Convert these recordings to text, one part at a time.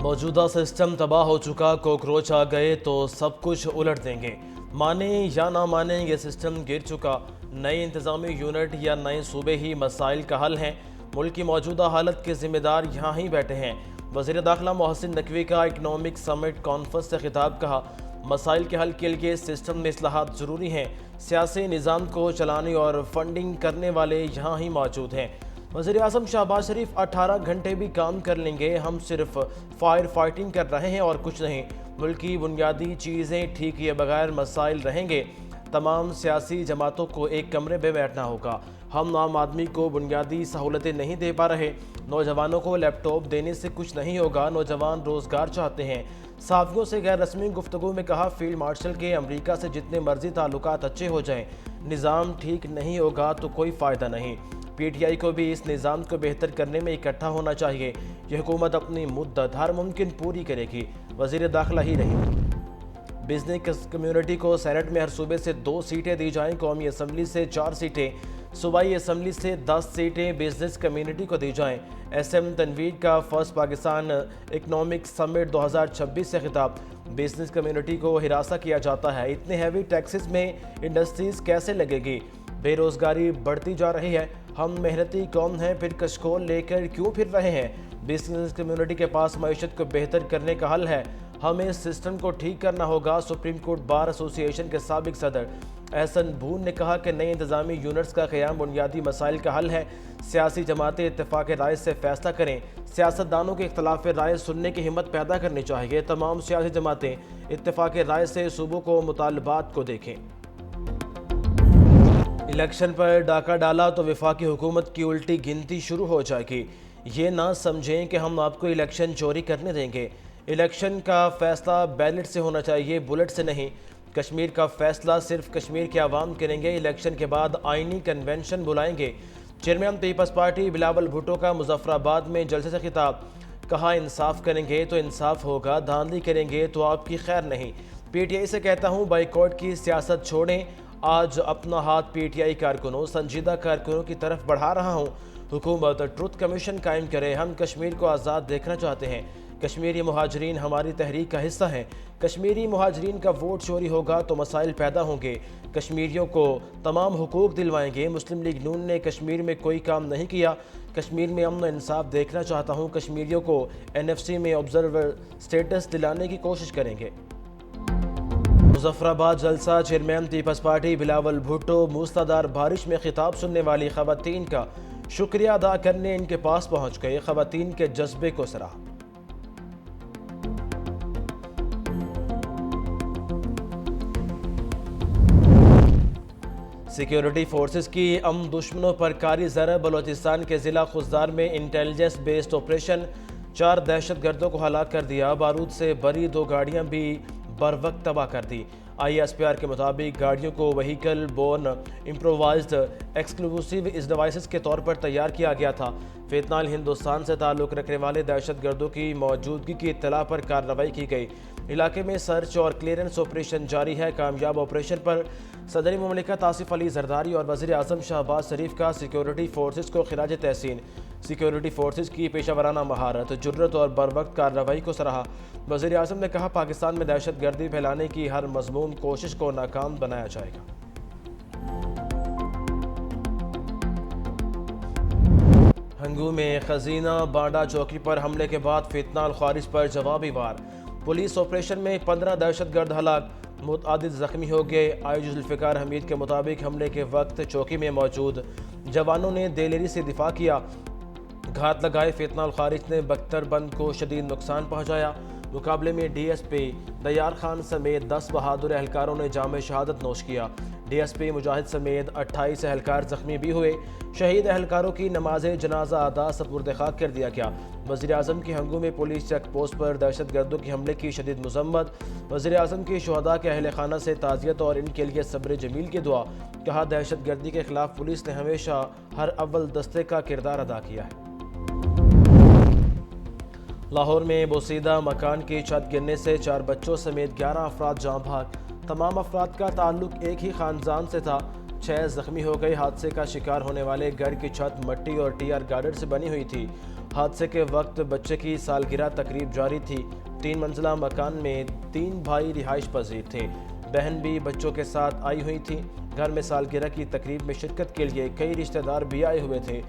मौजूदा सिस्टम तबाह हो चुका, कॉकरोच आ गए तो सब कुछ उलट देंगे। माने या ना माने ये सिस्टम गिर चुका। नए इंतज़ामी यूनिट या नए सूबे ही मसाइल का हल हैं। मुल्क की मौजूदा हालत के ज़िम्मेदार यहाँ ही बैठे हैं। वज़ीर दाखिला मोहसिन नकवी का इकनॉमिक समिट कॉन्फ्रेंस से खिताब। कहा, मसाइल के हल के लिए सिस्टम में इस्लाहात ज़रूरी हैं। सियासी निज़ाम को चलाने और फंडिंग करने वाले यहाँ ही मौजूद हैं। वज़ीर आज़म शहबाज शरीफ 18 घंटे भी काम कर लेंगे, हम सिर्फ फायर फाइटिंग कर रहे हैं और कुछ नहीं। मुल्क की बुनियादी चीज़ें ठीक किए बगैर मसाइल रहेंगे। तमाम सियासी जमातों को एक कमरे में बैठना होगा। हम आम आदमी को बुनियादी सहूलतें नहीं दे पा रहे। नौजवानों को लैपटॉप देने से कुछ नहीं होगा। नौजवान रोज़गार चाहते हैं। सहाफ़ियों से गैर रस्मी गुफ्तगू में कहा, फील्ड मार्शल के अमरीका से जितने मर्जी ताल्लुकात अच्छे हो जाएं, निज़ाम ठीक नहीं होगा तो कोई फ़ायदा नहीं। PTI को भी इस निज़ाम को बेहतर करने में इकट्ठा होना चाहिए। यह हुकूमत अपनी मुद्दत हर मुमकिन पूरी करेगी। वज़ीर दाखिला ही रही। बिजनेस कम्युनिटी को सेनेट में हर सूबे से 2 सीटें दी जाएं। कौमी असम्बली से 4 सीटें, सूबाई असम्बली से 10 सीटें बिजनेस कम्युनिटी को दी जाएं। SM तनवीर का फर्स्ट पाकिस्तान इकनॉमिक समिट 2026 से खिताब। बिजनेस कम्युनिटी को हिरासा किया जाता है। इतने हैवी टैक्सेस में इंडस्ट्रीज कैसे लगेगी? बेरोज़गारी बढ़ती जा रही है। हम मेहनती कौम हैं, फिर कशकोल लेकर क्यों फिर रहे हैं? बिजनेस कम्युनिटी के पास मईशत को बेहतर करने का हल है। हमें इस सिस्टम को ठीक करना होगा। सुप्रीम कोर्ट बार एसोसिएशन के साबिक सदर एहसन भून ने कहा कि नए इंतज़ामी यूनिट्स का क़याम बुनियादी मसाइल का हल है। सियासी जमातें इत्तेफाक राय से फैसला करें। सियासतदानों के इख्तलाफ राय सुनने की हिम्मत पैदा करनी चाहिए। तमाम सियासी जमातें इत्तेफाक राय से सूबों को मुतालबात को देखें। इलेक्शन पर डाका डाला तो वफाकी हुकूमत की उल्टी गिनती शुरू हो जाएगी। ये ना समझें कि हम आपको इलेक्शन चोरी करने देंगे। इलेक्शन का फ़ैसला बैलेट से होना चाहिए, बुलेट से नहीं। कश्मीर का फ़ैसला सिर्फ कश्मीर के अवाम करेंगे। इलेक्शन के बाद आइनी कन्वेंशन बुलाएंगे। चेयरमैन पीपल्स पार्टी बिलावल भुट्टो का मुजफ्फराबाद में जलसे से खिताब। कहा, इंसाफ करेंगे तो इंसाफ होगा, धांधली करेंगे तो आपकी खैर नहीं। PTI से कहता हूँ, बाइकॉट की सियासत छोड़ें। आज अपना हाथ PTI कारकुनों, संजीदा कारकुनों की तरफ बढ़ा रहा हूँ। हुकूमत ट्रुथ कमीशन कायम करे। हम कश्मीर को आज़ाद देखना चाहते हैं। कश्मीरी मुहाजिरीन हमारी तहरीक का हिस्सा हैं। कश्मीरी मुहाजिरीन का वोट चोरी होगा तो मसाइल पैदा होंगे। कश्मीरियों को तमाम हुकूक दिलवाएंगे। मुस्लिम लीग नून ने कश्मीर में कोई काम नहीं किया। कश्मीर में अमन इंसाफ देखना चाहता हूँ। कश्मीरियों को NFC में ऑब्जर्वर स्टेटस दिलाने की कोशिश करेंगे। मुजफ्फराबाद जलसा। चेयरमैन पीपल्स पार्टी बिलावल भुट्टो मूसलाधार बारिश में खिताब सुनने वाली खवातीन का शुक्रिया अदा करने इनके पास पहुंच गए। खवातीन के जज्बे को सराहा। सिक्योरिटी फोर्सेस की दुश्मनों पर कारी ज़रब। बलोचिस्तान के ज़िला खुजदार में इंटेलिजेंस बेस्ड ऑपरेशन, 4 दहशतगर्दों को हलाक कर दिया। बारूद से भरी 2 गाड़ियां भी बर वक्त तबाह कर दी। ISPR के मुताबिक गाड़ियों को व्हीकल बोर्न इम्प्रोवाइज्ड एक्सक्लूसिव इस डिवाइसेस के तौर पर तैयार किया गया था। फिलहाल हिंदुस्तान से ताल्लुक़ रखने वाले दहशतगर्दों की मौजूदगी की इत्तला पर कार्रवाई की गई। इलाके में सर्च और क्लियरेंस ऑपरेशन जारी है। कामयाब ऑपरेशन पर सदर मुमलिकत आसिफ अली जरदारी और वज़ीर आज़म शहबाज शरीफ का सिक्योरिटी फोर्सेस को खिराज तहसीन। सिक्योरिटी फोर्सेस की पेशावराना महारत, जुर्रत और बरवक्त कार्रवाई को सराहा। वज़ीर आज़म ने कहा, पाकिस्तान में दहशत गर्दी फैलाने की हर मज़मूम कोशिश को नाकाम बनाया जाएगा। हंगू में खजीना बांडा चौकी पर हमले के बाद फितनाल खारिज पर जवाबी वार। पुलिस ऑपरेशन में 15 दहशतगर्द हलाक, मुतअद्दिद जख्मी हो गए। आईजी जुल्फ़िकार हमीद के मुताबिक हमले के वक्त चौकी में मौजूद जवानों ने दिलेरी से दिफा किया। घात लगाए फितनाल खारिज ने बख्तरबंद को शदीद नुकसान पहुँचाया। मुकाबले में DSP दयार खान समेत 10 बहादुर एहलकारों ने जाम शहादत नोश किया। DSP मुजाहिद समेत 28 एहलकार जख्मी भी हुए। शहीद एहलकारों की नमाज जनाजा अदा सपुर्द खाक कर दिया गया। वज़ीर आज़म की हंगू में पुलिस चेक पोस्ट पर दहशतगर्दों के हमले की शदीद मज़म्मत। वज़ीर आज़म की शुहदा के अहल खाना से ताज़ियत और इनके लिए सब्र जमील की दुआ। कहा, दहशतगर्दी के खिलाफ पुलिस ने हमेशा हर अव्वल दस्ते का किरदार अदा किया है। लाहौर में बोसीदा मकान की छत गिरने से 4 बच्चों समेत 11 अफराद जाँ भाग। तमाम अफराद का ताल्लुक एक ही ख़ानदान से था। 6 जख्मी हो गए। हादसे का शिकार होने वाले घर की छत मट्टी और TR गार्डर से बनी हुई थी। حادثے کے وقت بچے کی سالگرہ تقریب جاری تھی۔ 3 منزلہ مکان میں 3 بھائی رہائش پذیر تھے، بہن بھی بچوں کے ساتھ آئی ہوئی تھی۔ گھر میں سالگرہ کی تقریب میں شرکت کے لیے کئی رشتہ دار بھی آئے ہوئے تھے۔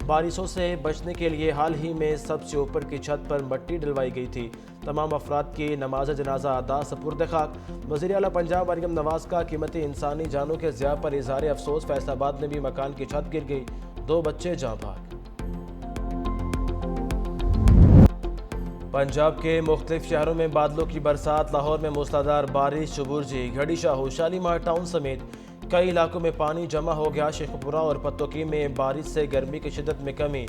بارشوں سے بچنے کے لیے حال ہی میں سب سے اوپر کی چھت پر مٹی ڈلوائی گئی تھی۔ تمام افراد کی نماز جنازہ ادا سپرد خاک۔ وزیر اعلیٰ پنجاب مریم نواز کا قیمتی انسانی جانوں کے ضیاع پر اظہار افسوس۔ فیصل آباد میں بھی مکان کی چھت گر گئی، 2 بچے جاں بحق۔ پنجاب کے مختلف شہروں میں بادلوں کی برسات، لاہور میں موسلادھار بارش، شبورجی، گھڑی شاہو، شالیمار ٹاؤن سمیت کئی علاقوں میں پانی جمع ہو گیا۔ شیخ پورہ اور پتوکی میں بارش سے گرمی کی شدت میں کمی،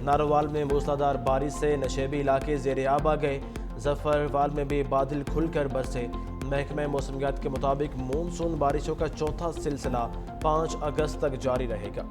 ناروال میں موسلادھار بارش سے نشیبی علاقے زیر آب آ گئے، ظفروال میں بھی بادل کھل کر برسے۔ محکمہ موسمیات کے مطابق مونسون بارشوں کا چوتھا سلسلہ 5 اگست تک جاری رہے گا۔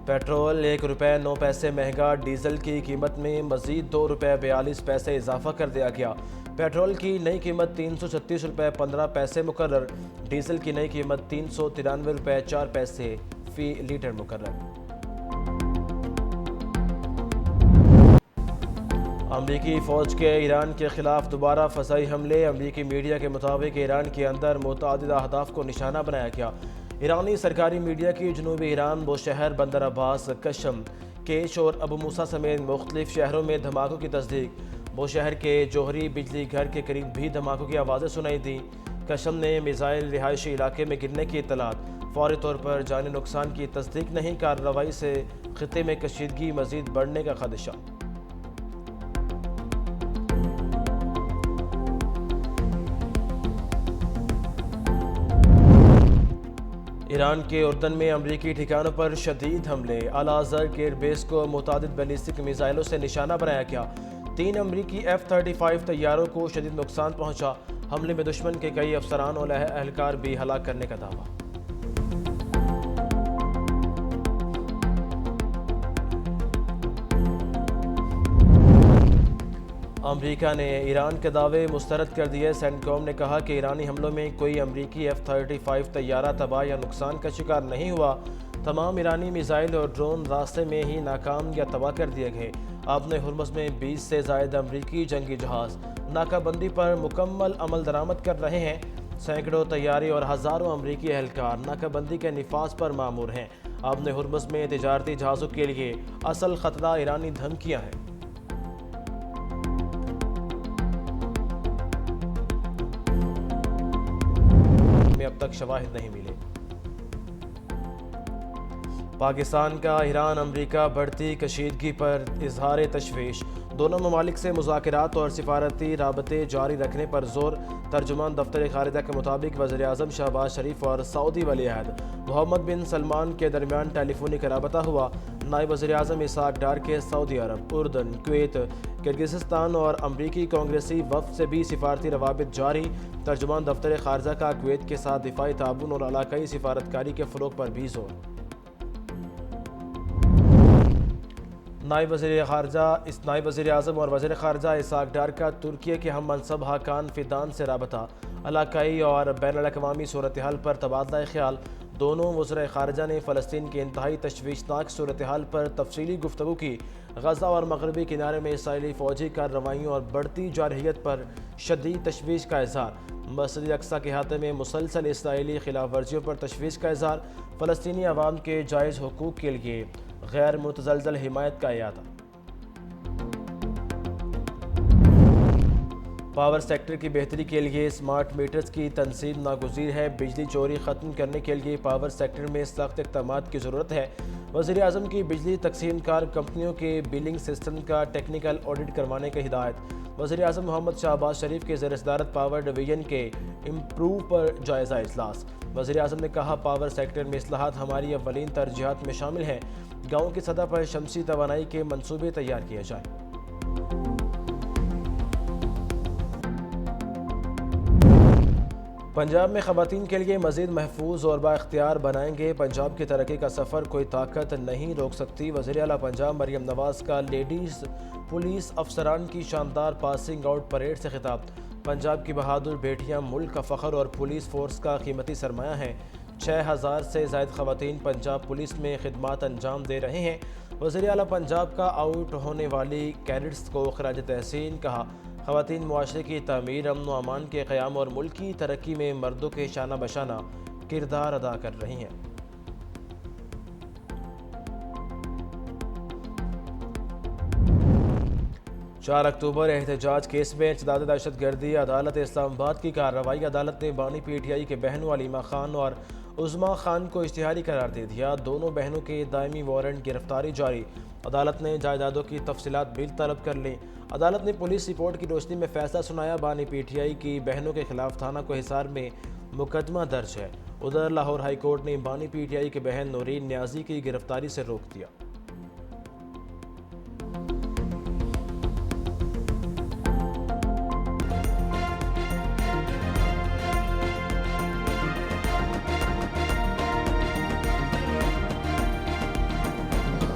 پیٹرول 1 روپے 9 پیسے مہنگا، ڈیزل کی قیمت میں مزید 2 روپے 42 پیسے اضافہ کر دیا گیا۔ پیٹرول کی نئی قیمت 336 روپے 15 پیسے مقرر، ڈیزل کی نئی قیمت 393 روپے 4 پیسے فی لیٹر مقرر۔ امریکی فوج کے ایران کے خلاف دوبارہ فضائی حملے، امریکی میڈیا کے مطابق ایران کے اندر متعدد اہداف کو نشانہ بنایا گیا۔ ایرانی سرکاری میڈیا کی جنوبی ایران بوشہر، بندر عباس، کشم، کیش اور ابو موسیٰ سمیت مختلف شہروں میں دھماکوں کی تصدیق۔ بوشہر کے جوہری بجلی گھر کے قریب بھی دھماکوں کی آوازیں سنائی دیں۔ کشم نے میزائل رہائشی علاقے میں گرنے کی اطلاعات، فوری طور پر جانی نقصان کی تصدیق نہیں، کارروائی سے خطے میں کشیدگی مزید بڑھنے کا خدشہ۔ ایران کے اردن میں امریکی ٹھکانوں پر شدید حملے، اعلیٰ حضر کے ایئر بیس کو متعدد بیلسٹک میزائلوں سے نشانہ بنایا گیا۔ 3 امریکی F-35 طیاروں کو شدید نقصان پہنچا۔ حملے میں دشمن کے کئی افسران اور اہلکار بھی ہلاک کرنے کا دعویٰ۔ امریکہ نے ایران کے دعوے مسترد کر دیے۔ سینٹکوم نے کہا کہ ایرانی حملوں میں کوئی امریکی F-35 طیارہ تباہ یا نقصان کا شکار نہیں ہوا۔ تمام ایرانی میزائل اور ڈرون راستے میں ہی ناکام یا تباہ کر دیے گئے۔ آبِ ہرمز میں 20 سے زائد امریکی جنگی جہاز ناکہ بندی پر مکمل عمل درآمد کر رہے ہیں۔ سینکڑوں طیارے اور ہزاروں امریکی اہلکار ناکہ بندی کے نفاذ پر مامور ہیں۔ آبِ ہرمز میں تجارتی جہازوں کے لیے اصل خطرہ ایرانی دھمکیاں ہیں۔ اب تک شواہد نہیں ملے۔ پاکستان کا ایران امریکہ بڑھتی کشیدگی پر اظہار تشویش، دونوں ممالک سے مذاکرات اور سفارتی رابطے جاری رکھنے پر زور۔ ترجمان دفتر خارجہ کے مطابق وزیر اعظم شہباز شریف اور سعودی ولی عہد محمد بن سلمان کے درمیان ٹیلی فونک رابطہ ہوا۔ نائب وزیر اعظم اسحاق ڈار کے سعودی عرب، اردن، کویت، کرغزستان اور امریکی کانگریسی وفد سے بھی سفارتی روابط جاری۔ ترجمان دفتر خارجہ کا کویت کے ساتھ دفاعی تعاون اور علاقائی سفارتکاری کے فروغ پر بھی زور۔ نائب وزیر اعظم اور وزیر خارجہ اسحاق ڈار کا ترکیے کے ہم منصب حاکان فیدان سے رابطہ، علاقائی اور بین الاقوامی صورتحال پر تبادلہ خیال۔ دونوں وزرائے خارجہ نے فلسطین کی انتہائی تشویشناک صورتحال پر تفصیلی گفتگو کی۔ غزہ اور مغربی کنارے میں اسرائیلی فوجی کارروائیوں اور بڑھتی جارحیت پر شدید تشویش کا اظہار۔ مسجد اقصیٰ کے احاطے میں مسلسل اسرائیلی خلاف ورزیوں پر تشویش کا اظہار۔ فلسطینی عوام کے جائز حقوق کے لیے غیر متزلزل حمایت کا اعادہ۔ پاور سیکٹر کی بہتری کے لیے اسمارٹ میٹرز کی تنصیب ناگزیر ہے۔ بجلی چوری ختم کرنے کے لیے پاور سیکٹر میں سخت اقدامات کی ضرورت ہے۔ وزیر اعظم کی بجلی تقسیم کار کمپنیوں کے بلنگ سسٹم کا ٹیکنیکل آڈٹ کروانے کی ہدایت۔ وزیر اعظم محمد شہباز شریف کے زیر صدارت پاور ڈویژن کے امپروو پر جائزہ اجلاس۔ وزیر اعظم نے کہا پاور سیکٹر میں اصلاحات ہماری اولین ترجیحات میں شامل ہیں۔ گاؤں کی سطح پر شمسی توانائی کے منصوبے تیار کیے جائیں۔ پنجاب میں خواتین کے لیے مزید محفوظ اور بااختیار بنائیں گے۔ پنجاب کی ترقی کا سفر کوئی طاقت نہیں روک سکتی۔ وزیر اعلیٰ پنجاب مریم نواز کا لیڈیز پولیس افسران کی شاندار پاسنگ آؤٹ پریڈ سے خطاب۔ पंजाब की बहादुर बेटियां मुल्क का फ़ख्र और पुलिस फोर्स का कीमती सरमाया हैं। 6000 से ज़ायद ख़वातीन पंजाब पुलिस में खिदमात अंजाम दे रहे हैं। वज़ीर आला पंजाब का आउट होने वाली कैडेट्स को खराज तहसीन कहा। ख़वातीन मुआशरे की तमीर, अमन व अमान के क़याम और मुल्क की तरक्की में मर्दों के शाना बशाना किरदार अदा कर रही हैं। 4 अक्टूबर एहतजाज केस में इंसदाद दहशत गर्दी, अदालत इस्लामाबाद की कार्रवाई। अदालत ने बानी PTI के बहनों अलीमा खान और उज़मा खान को इश्तिहारी करार दे दिया। दोनों बहनों के दायमी वारंट गिरफ्तारी जारी। अदालत ने जायदादों की तफसीलात भी तलब कर ली। अदालत ने पुलिस रिपोर्ट की रोशनी में फैसला सुनाया। बानी PTI की बहनों के खिलाफ थाना को हिसार में मुकदमा दर्ज है। उधर लाहौर हाई कोर्ट ने बानी PTI की बहन नूरीन न्याजी की गिरफ्तारी से रोक दिया।